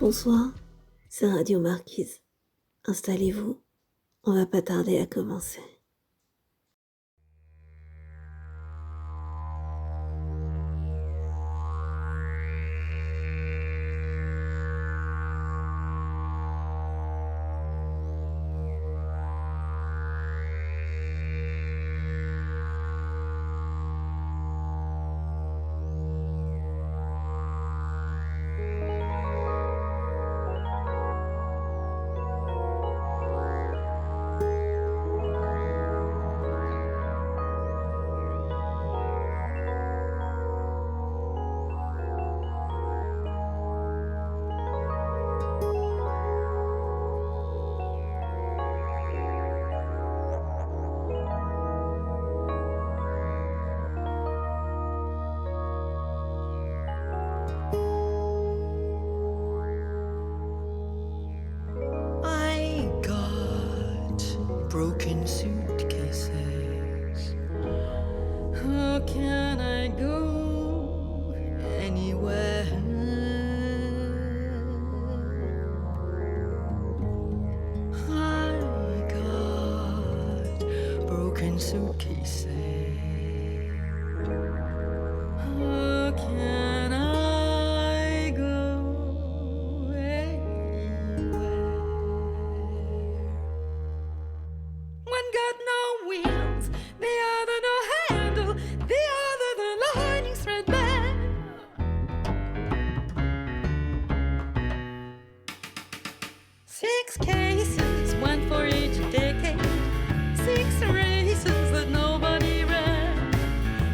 Bonsoir, c'est Radio Marquise. Installez-vous, on va pas tarder à commencer. Broken suitcases. How can I go anywhere? I got broken suitcases. How can I go anywhere? One got no wheels, the other no handle, the other the lining threadbare. Six cases, one for each decade. Six races that nobody ran.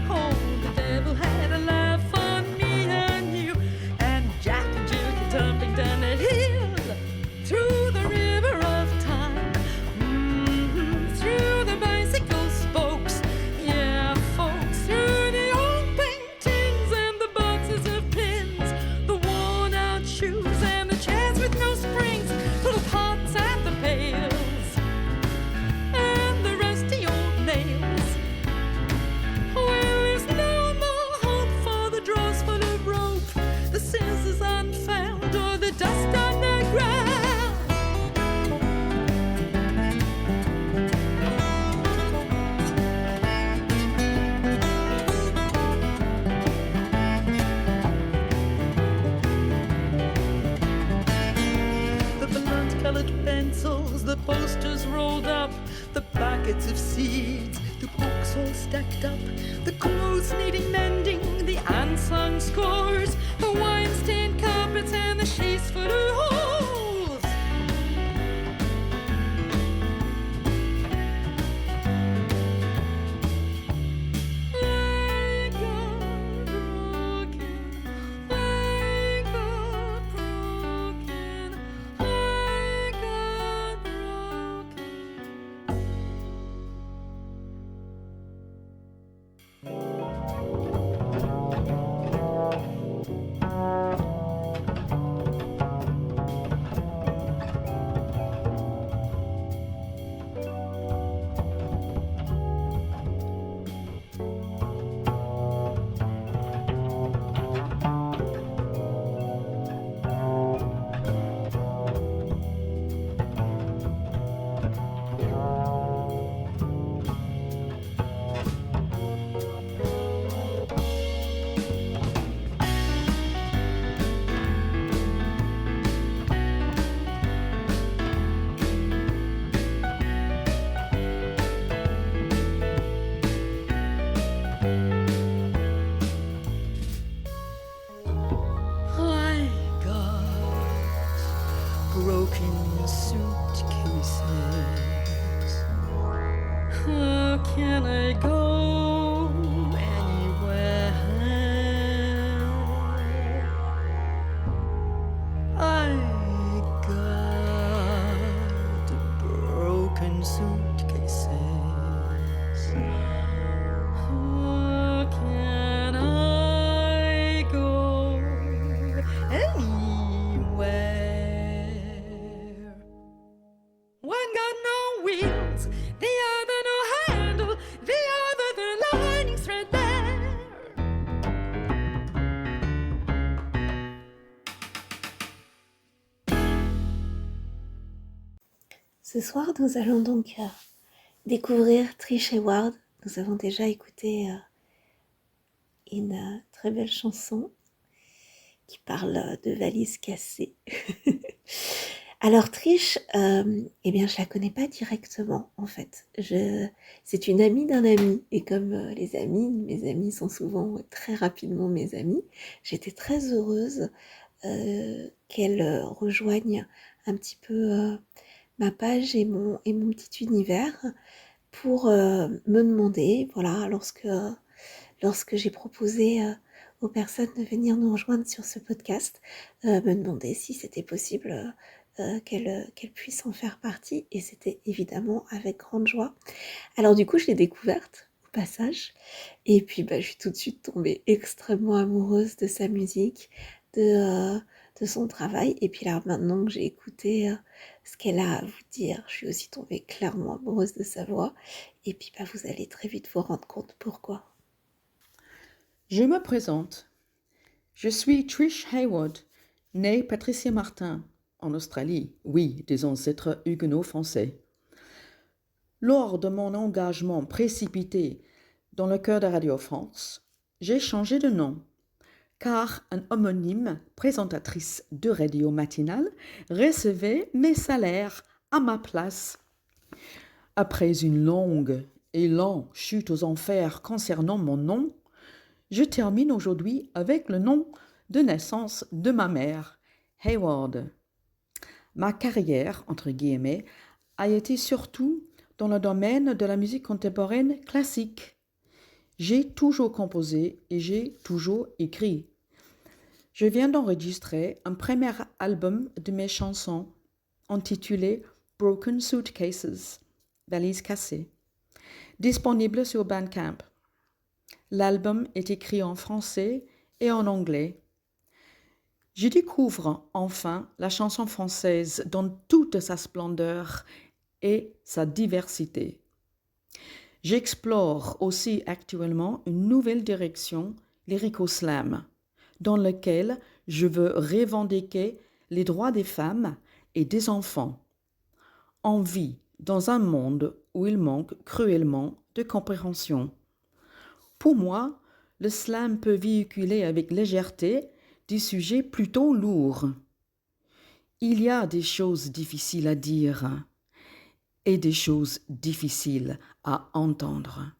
Oh, the devil had a laugh on me and you, and Jack and Judy tumbling down that hill through the river of time. Through the bicycle spokes, yeah, folks, through the old paintings and the boxes of pins, the worn out shoes and the chairs with no springs, the pots and the pails, and the rusty old nails. Well, there's no more hope for the drawers full of rope, the scissors unfound, or the dust on the ground. The blood-colored pencils, the posters rolled up, the packets of seeds, the books all stacked up, the clothes needing mending, the unsung scores, the wine-stained carpets and the sheets full of holes. I got broken, I got broken, I got broken. I got broken suitcases. How can I go anywhere? I got broken suitcases. How can I go anywhere? One got no wheels, the other no handle, the other Ce soir, nous allons donc découvrir Trish Hayward. Nous avons déjà écouté une très belle chanson qui parle de valises cassées. Alors Trish, eh bien je la connais pas directement en fait. C'est une amie d'un ami et comme les amis, mes amis sont souvent très rapidement mes amis, j'étais très heureuse qu'elle rejoigne un petit peu ma page et mon petit univers pour me demander, voilà, lorsque j'ai proposé aux personnes de venir nous rejoindre sur ce podcast, me demander si c'était possible qu'elle puisse en faire partie, et c'était évidemment avec grande joie. Alors du coup, je l'ai découverte au passage, et puis je suis tout de suite tombée extrêmement amoureuse de sa musique, de son travail, et puis là maintenant que j'ai écouté ce qu'elle a à vous dire, je suis aussi tombée clairement amoureuse de sa voix, et puis vous allez très vite vous rendre compte pourquoi. Je me présente. Je suis Trish Hayward, née Patricia Martin, en Australie, oui, des ancêtres huguenots français. Lors de mon engagement précipité dans le cœur de Radio France, j'ai changé de nom, car un homonyme, présentatrice de radio matinale, recevait mes salaires à ma place. Après une longue et lente chute aux enfers concernant mon nom, je termine aujourd'hui avec le nom de naissance de ma mère, Hayward. Ma carrière, entre guillemets, a été surtout dans le domaine de la musique contemporaine classique. J'ai toujours composé et j'ai toujours écrit. Je viens d'enregistrer un premier album de mes chansons, intitulé Broken Suitcases, valises cassées, disponible sur Bandcamp. L'album est écrit en français et en anglais. Je découvre enfin la chanson française dans toute sa splendeur et sa diversité. J'explore aussi actuellement une nouvelle direction, lyrico-slam, dans laquelle je veux revendiquer les droits des femmes et des enfants. On vit dans un monde où il manque cruellement de compréhension. Pour moi, le slam peut véhiculer avec légèreté des sujets plutôt lourds. Il y a des choses difficiles à dire et des choses difficiles à entendre.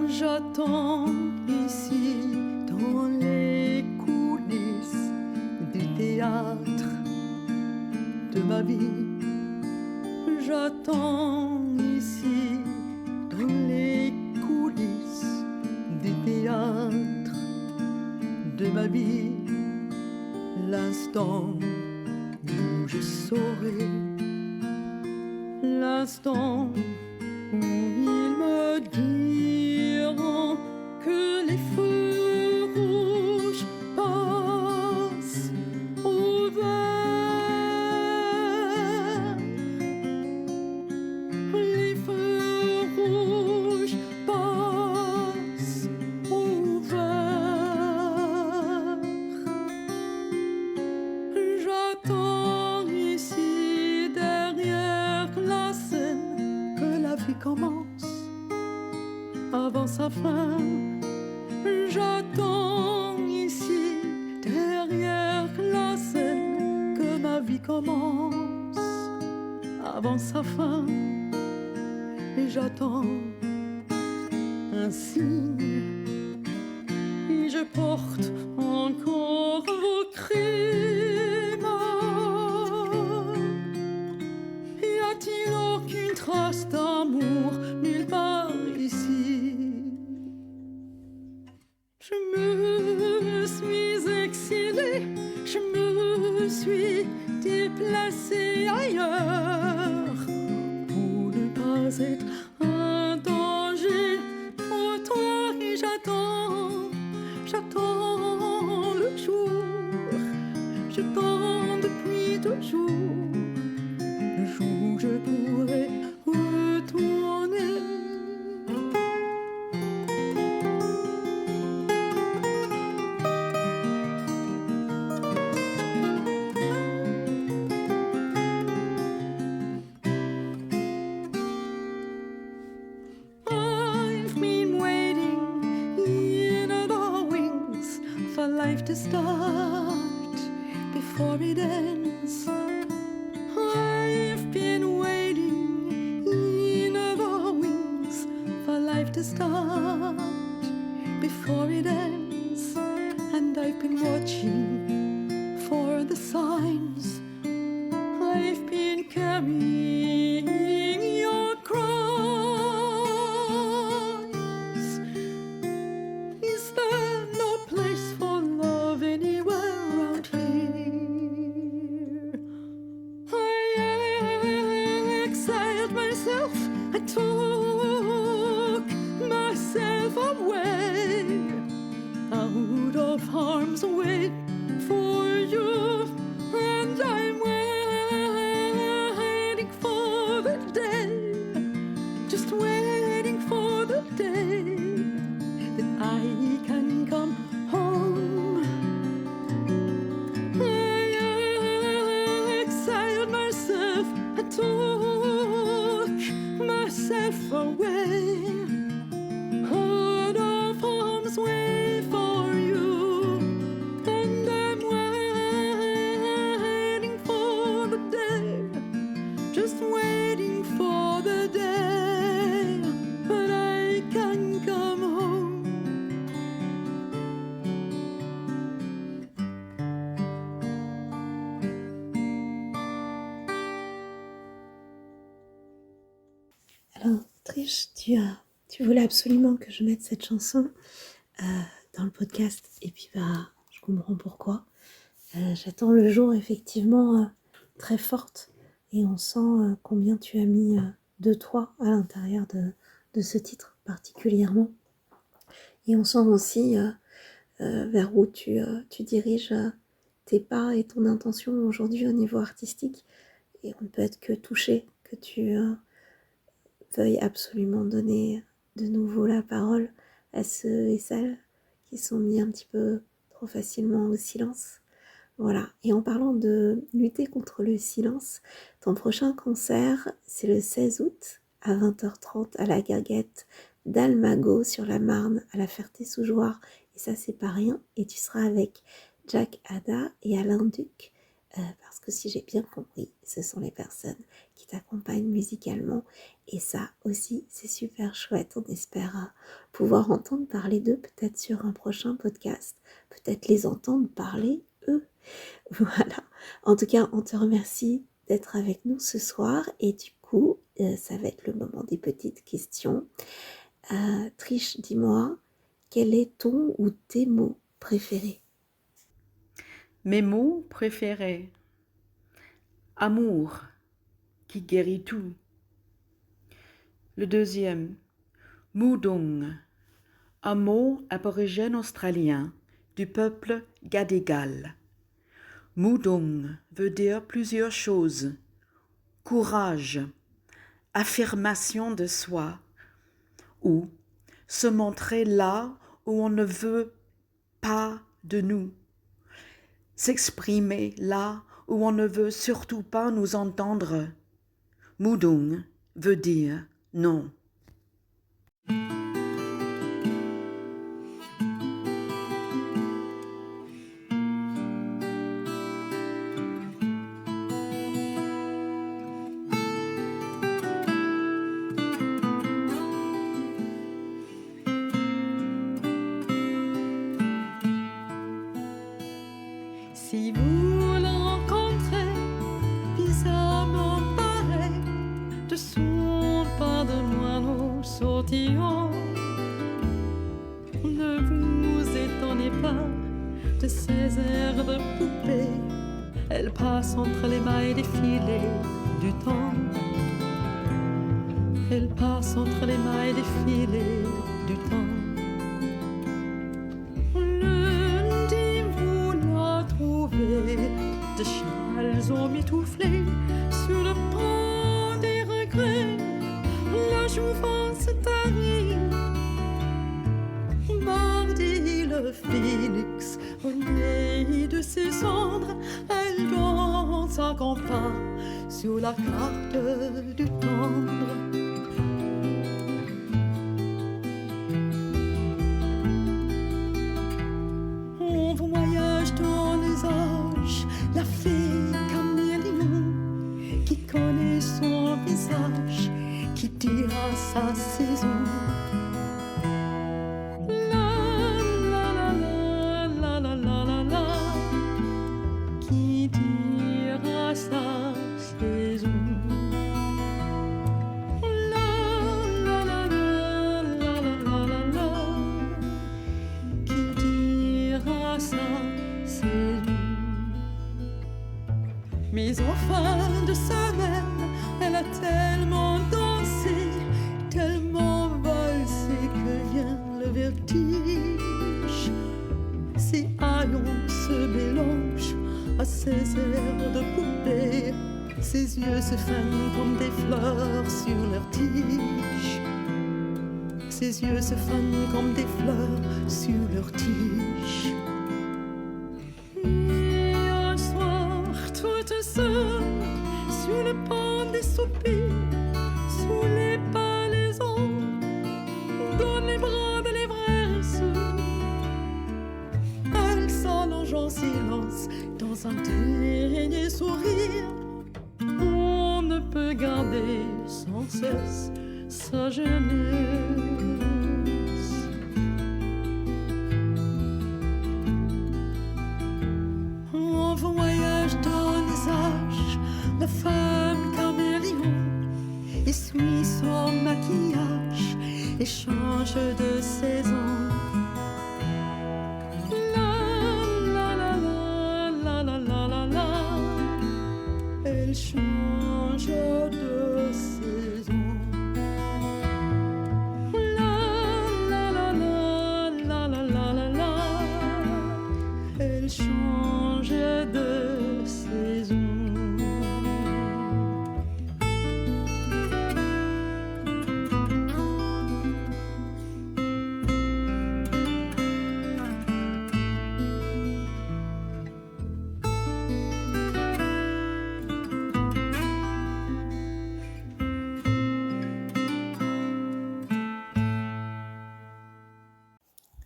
J'attends ici dans les coulisses du théâtre de ma vie. J'attends ici dans les coulisses du théâtre de ma vie l'instant où je saurai, l'instant où ils me diront que les feux rouges passent au vert. Les feux rouges passent au vert. J'attends ici derrière la scène que la vie commence avant sa fin. J'attends ici derrière la scène que ma vie commence avant sa fin. Et j'attends un signe et je porte encore vos crimes. Y a-t-il aucune trace d'amour nulle part ici? Je me suis exilée, je me suis déplacée ailleurs pour ne pas être un danger pour toi. Et j'attends le jour, je tends depuis toujours le jour où je pourrai retourner. before it ends. I've been waiting in the wings for life to start before it ends, and I've been watching for the signs. I've been carrying your cries. Is there no place for love anywhere around here? I exiled myself, I took myself away, out of harm's way for you, and I'm waiting for the day, just waiting for the day that I can come home. I exiled myself, I took myself away, out of harm's way for you, and I'm waiting for the day, just waiting for the day when I can come home. Alors, Trish, tu voulais absolument que je mette cette chanson dans le podcast, et puis je comprends pourquoi. J'attends le jour effectivement très forte, et on sent combien tu as mis de toi à l'intérieur de ce titre particulièrement. Et on sent aussi vers où tu diriges tes pas et ton intention aujourd'hui au niveau artistique. Et on ne peut être que touché que tu veuilles absolument donner de nouveau la parole à ceux et celles qui sont mis un petit peu trop facilement au silence. Voilà. Et en parlant de lutter contre le silence, ton prochain concert, c'est le 16 août à 20h30 à la Guinguette d'Almago sur la Marne à la Ferté-sous-Jouarre. Et ça, c'est pas rien. Et tu seras avec Jack Ada et Alain Duc. Parce que si j'ai bien compris, ce sont les personnes qui t'accompagnent musicalement. Et ça aussi, c'est super chouette. On espère pouvoir entendre parler d'eux peut-être sur un prochain podcast. Peut-être les entendre parler, eux. Voilà. En tout cas, on te remercie d'être avec nous ce soir. Et du coup, ça va être le moment des petites questions. Trish, dis-moi, quel est ton ou tes mots préférés? Mes mots préférés. Amour, qui guérit tout. Le deuxième, Mudung, un mot aborigène australien du peuple Gadigal. Mudung veut dire plusieurs choses. Courage, affirmation de soi, ou se montrer là où on ne veut pas de nous. S'exprimer là où on ne veut surtout pas nous entendre. Mudung veut dire non. Si vous le rencontrez, bizarrement pareil, de son pas de moineau sautillant, ne vous étonnez pas de ses airs de poupée. Elle passe entre les mailles des filets du temps. Elle passe entre les mailles des filets du temps. De châles emmitouflés sur le pont des regrets, la jouvence tarie. Mardi, le phénix renaît de ses cendres, elle danse à grands pas sur la carte du tendre. On voyage dans les âges, la sa saison. La la la la la la la la, qui dira sa saison? La la la la la la la la, qui dira sa saison? Mais en fin de semaine, elle a tellement dansé, tellement valsé que vient le vertige. Ses haillons se mélangent à ses airs de poupée, ses yeux se fanent comme des fleurs sur leur tige. Ses yeux se fanent comme des fleurs sur leur tige. Et un soir, toute seule, sur le pont des soupirs, sous les palaisons, dans les bras de l'ivresse, elle s'allonge en silence dans un dernier sourire. On ne peut garder sans cesse sa jeunesse. On voyage dans les âges, la femme caméléon essuie son maquillage et change de saison. La la la la la la la la la, elle change de saison. La la la la la la la la la, elle change de saison.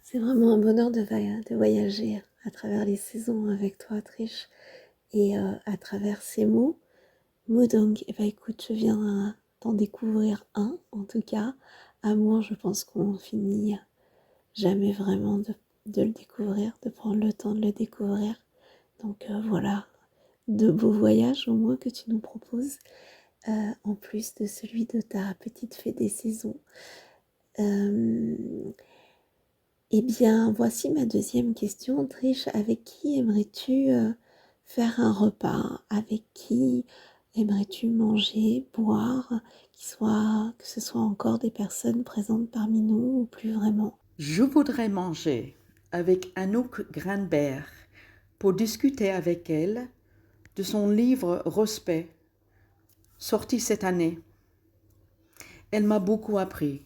C'est vraiment un bonheur de voyager à travers les saisons avec toi, Trish, et à travers ces mots. Mudong, eh ben, écoute, je viens d'en découvrir un, en tout cas. Amour, je pense qu'on finit jamais vraiment de le découvrir, de prendre le temps de le découvrir. Donc voilà, de beaux voyages au moins que tu nous proposes, en plus de celui de ta petite fée des saisons. Eh bien, voici ma deuxième question. Trish, avec qui aimerais-tu faire un repas? Avec qui aimerais-tu manger, boire, que ce soit encore des personnes présentes parmi nous ou plus vraiment? Je voudrais manger avec Anouk Granbert pour discuter avec elle de son livre Respect, sorti cette année. Elle m'a beaucoup appris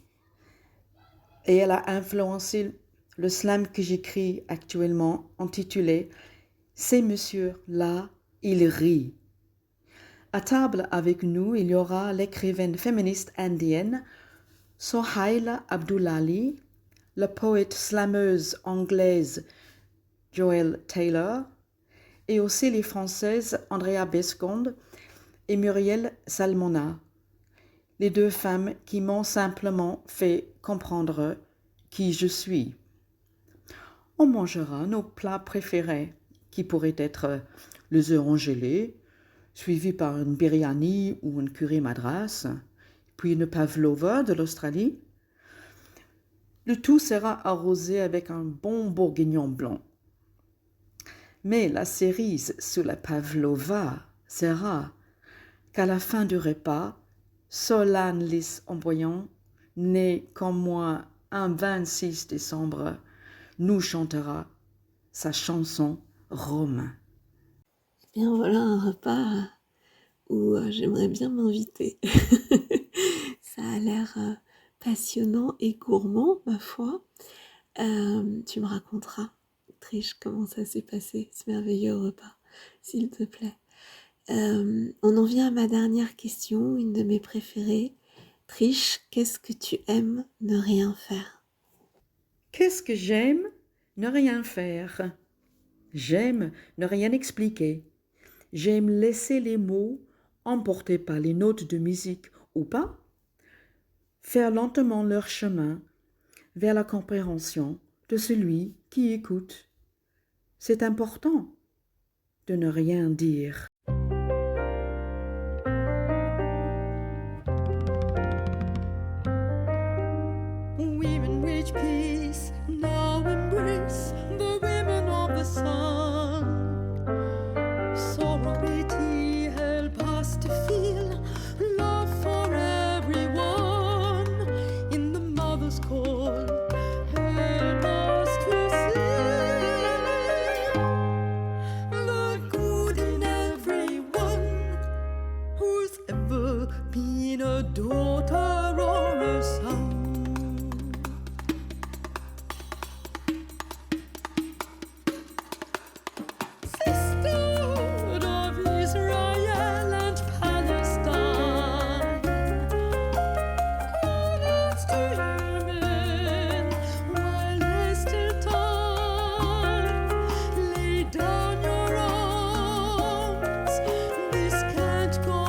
et elle a influencé le slam que j'écris actuellement, intitulé « Ces messieurs-là, ils rient ». À table avec nous, il y aura l'écrivaine féministe indienne Sohaila Abdullahi, la poète slameuse anglaise Joelle Taylor et aussi les françaises Andrea Besconde et Muriel Salmona, les deux femmes qui m'ont simplement fait comprendre qui je suis. On mangera nos plats préférés, qui pourraient être les œufs en gelée, suivis par une biryani ou une curry madras, puis une pavlova de l'Australie. Le tout sera arrosé avec un bon bourguignon blanc. Mais la cerise sur la pavlova sera qu'à la fin du repas, Solane Lys Amboyant, née comme moi un 26 décembre, nous chantera sa chanson Rome. Eh bien voilà un repas où j'aimerais bien m'inviter. Ça a l'air passionnant et gourmand, ma foi. Tu me raconteras, Trish, comment ça s'est passé, ce merveilleux repas, s'il te plaît. On en vient à ma dernière question, une de mes préférées. Trish, qu'est-ce que tu aimes ne rien faire? Qu'est-ce que j'aime? Ne rien faire. J'aime ne rien expliquer. J'aime laisser les mots emportés par les notes de musique ou pas. faire lentement leur chemin vers la compréhension de celui qui écoute. C'est important de ne rien dire. Women reach peace, now embrace the women of the sun. Sorority help us to feel love for everyone. In the mother's call, help us to see the good in everyone who's ever been a daughter or a son. Sisterhood of Israel and Palestine, call to human while there's still time. Lay down your arms, this can't go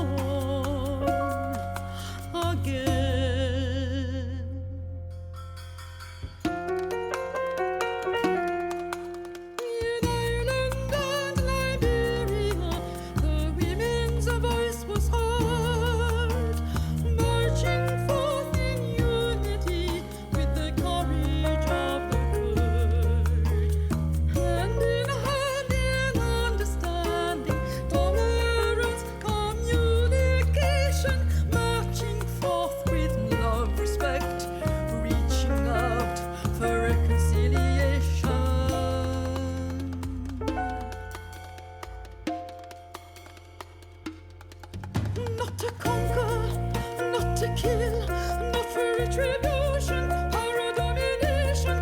on again. In Ireland and Liberia, the women's voice was heard, marching forth in unity with the courage of the herd. Hand in understanding, tolerance, communication, marching forth with love, respect, reaching out for reconciliation. Not to conquer, not to kill, not for retribution or a domination.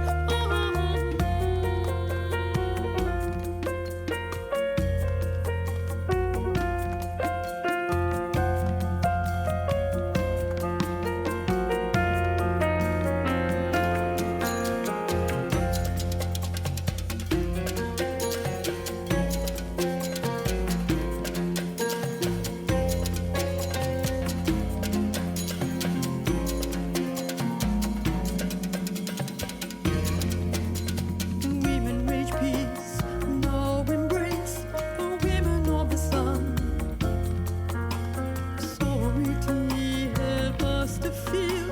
Women reach peace, now embrace the women of the sun. Sorority help us to feel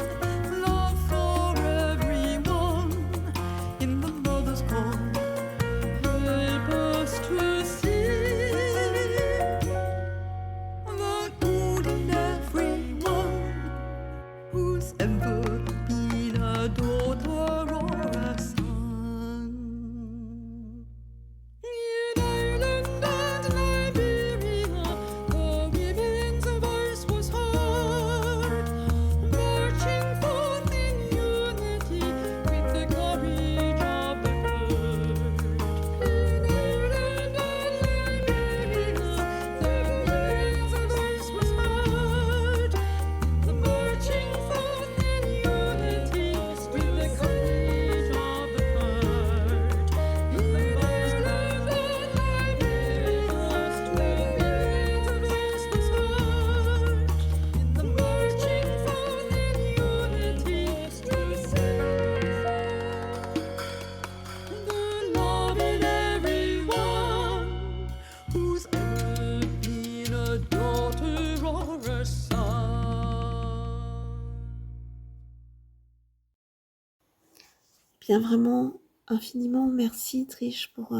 love for everyone. In the mother's call, help us to see the good in everyone who's ever been a daughter or a son. In Ireland and Liberia, the women's voice was heard, marching forth in unity with the courage of the herd. In Ireland and Liberia, the women's voice was heard, marching forth in unity with the courage of the herd. In Ireland and Liberia, the women's voice was heard, marching forth in unity to see the love in everyone who's ever been a daughter or a son. Bien vraiment, infiniment merci Trish pour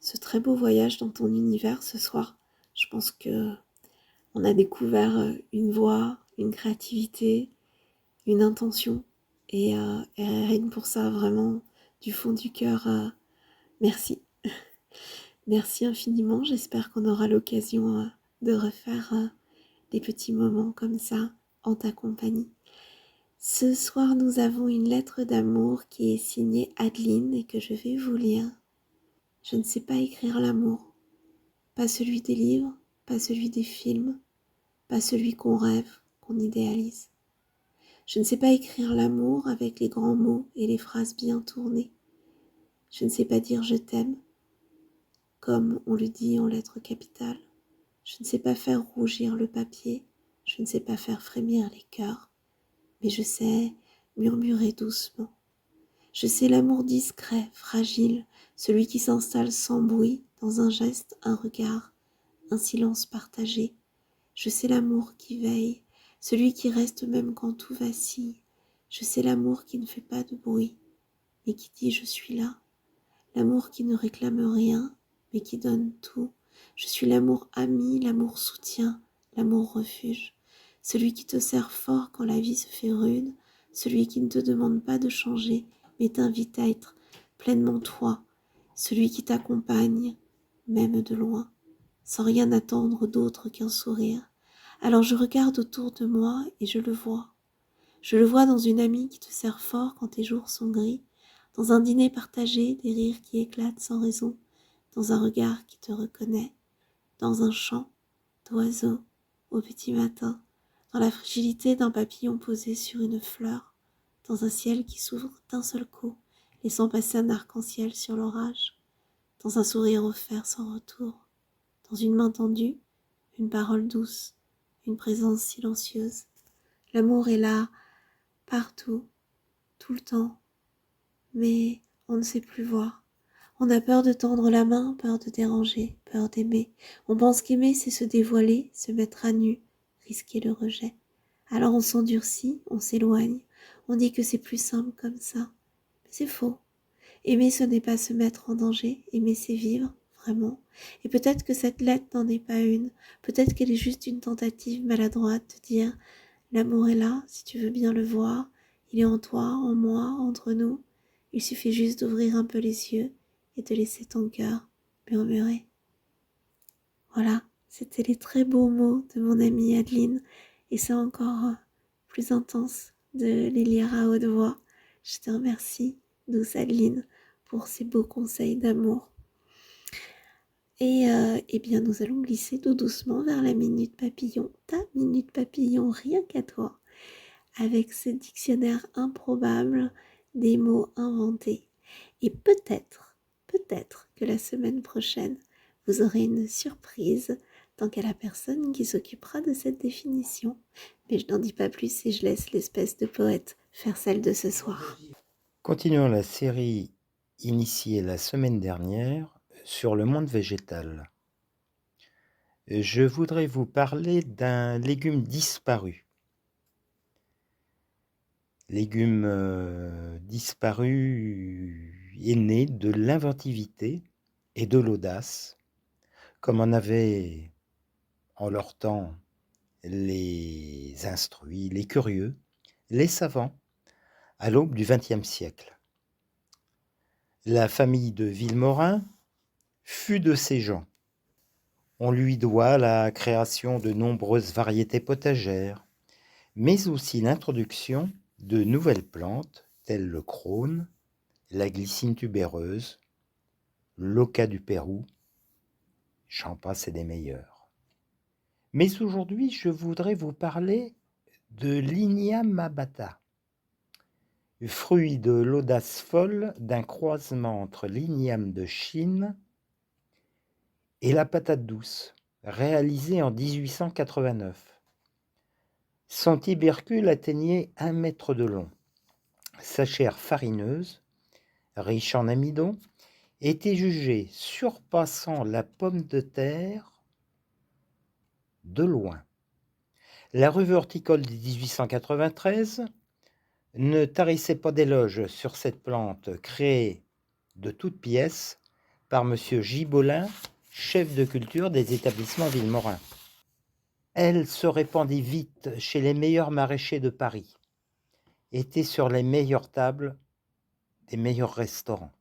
ce très beau voyage dans ton univers ce soir. Je pense que on a découvert une voix, une créativité, une intention et rien que pour ça, vraiment du fond du cœur, merci. Merci infiniment, j'espère qu'on aura l'occasion de refaire des petits moments comme ça en ta compagnie. Ce soir, nous avons une lettre d'amour qui est signée Adeline et que je vais vous lire. Je ne sais pas écrire l'amour, pas celui des livres, pas celui des films, pas celui qu'on rêve, qu'on idéalise. Je ne sais pas écrire l'amour avec les grands mots et les phrases bien tournées. Je ne sais pas dire je t'aime, comme on le dit en lettres capitales. Je ne sais pas faire rougir le papier, je ne sais pas faire frémir les cœurs. mais je sais murmurer doucement. Je sais l'amour discret, fragile, celui qui s'installe sans bruit, dans un geste, un regard, un silence partagé. Je sais l'amour qui veille, celui qui reste même quand tout vacille. Je sais l'amour qui ne fait pas de bruit, mais qui dit je suis là. L'amour qui ne réclame rien, mais qui donne tout. Je suis l'amour ami, l'amour soutien, l'amour refuge. Celui qui te serre fort quand la vie se fait rude, celui qui ne te demande pas de changer, mais t'invite à être pleinement toi. Celui qui t'accompagne, même de loin, sans rien attendre d'autre qu'un sourire. Alors je regarde autour de moi et je le vois. Je le vois dans une amie qui te serre fort quand tes jours sont gris, dans un dîner partagé, des rires qui éclatent sans raison, dans un regard qui te reconnaît, dans un chant d'oiseaux au petit matin, dans la fragilité d'un papillon posé sur une fleur, dans un ciel qui s'ouvre d'un seul coup, laissant passer un arc-en-ciel sur l'orage, dans un sourire offert sans retour, dans une main tendue, une parole douce, une présence silencieuse. L'amour est là, partout, tout le temps, mais on ne sait plus voir. On a peur de tendre la main, peur de déranger, peur d'aimer. On pense qu'aimer, c'est se dévoiler, se mettre à nu, risquer le rejet. Alors on s'endurcit, on s'éloigne, on dit que c'est plus simple comme ça. Mais c'est faux. Aimer, ce n'est pas se mettre en danger, aimer, c'est vivre, vraiment. Et peut-être que cette lettre n'en est pas une, peut-être qu'elle est juste une tentative maladroite de dire « L'amour est là, si tu veux bien le voir, il est en toi, en moi, entre nous. Il suffit juste d'ouvrir un peu les yeux et de laisser ton cœur murmurer. » Voilà, c'était les très beaux mots de mon amie Adeline, et c'est encore plus intense de les lire à haute voix. Je te remercie, douce Adeline, pour ces beaux conseils d'amour. Et bien, nous allons glisser tout doucement vers la Minute Papillon, ta Minute Papillon, rien qu'à toi, avec ce dictionnaire improbable des mots inventés. Et peut-être que la semaine prochaine, vous aurez une surprise tant qu'à la personne qui s'occupera de cette définition. Mais je n'en dis pas plus et je laisse l'espèce de poète faire celle de ce soir. Continuons la série initiée la semaine dernière sur le monde végétal. Je voudrais vous parler d'un légume disparu. Légume disparu est né de l'inventivité et de l'audace, comme en avaient en leur temps les instruits, les curieux, les savants, à l'aube du XXe siècle. La famille de Vilmorin fut de ces gens. On lui doit la création de nombreuses variétés potagères, mais aussi l'introduction de nouvelles plantes telles le crône, la glycine tubéreuse, l'oca du Pérou, j'en passe et des meilleurs. Mais aujourd'hui, je voudrais vous parler de l'Igname abata, fruit de l'audace folle d'un croisement entre l'igname de Chine et la patate douce, réalisé en 1889. Son tubercule atteignait 1 mètre de long. Sa chair farineuse, riche en amidon, était jugée surpassant la pomme de terre de loin. La revue horticole de 1893 ne tarissait pas d'éloges sur cette plante créée de toutes pièces par M. Gibolin, chef de culture des établissements Vilmorin. Elle se répandit vite chez les meilleurs maraîchers de Paris, était sur les meilleures tables des meilleurs restaurants,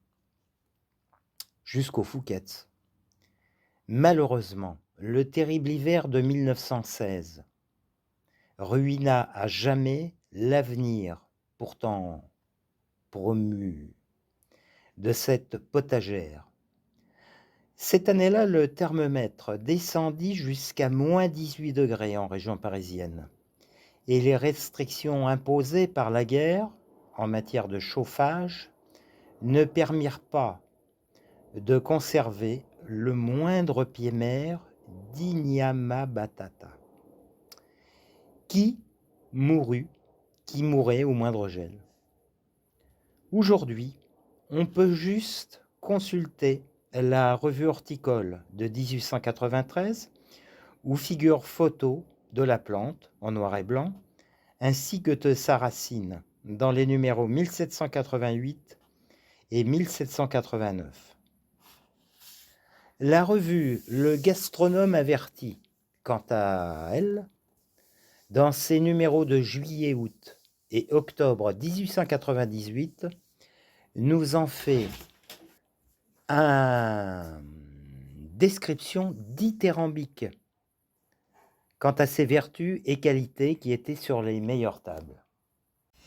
jusqu'aux Fouquet's. Malheureusement, le terrible hiver de 1916 ruina à jamais l'avenir pourtant promu de cette potagère. Cette année-là, le thermomètre descendit jusqu'à moins 18 degrés en région parisienne, et les restrictions imposées par la guerre en matière de chauffage ne permirent pas de conserver le moindre pied-mère d'Igname abatata, qui mourut qui mouraient au moindre gel. Aujourd'hui, on peut juste consulter la revue horticole de 1893 où figurent photos de la plante en noir et blanc ainsi que de sa racine dans les numéros 1788 et 1789. La revue Le Gastronome averti, quant à elle, dans ses numéros de juillet, août et octobre 1898, nous en fait une description dithyrambique quant à ses vertus et qualités qui étaient sur les meilleures tables.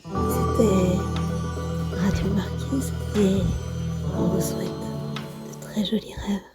C'était Radio Marquise et on vous souhaite de très jolis rêves.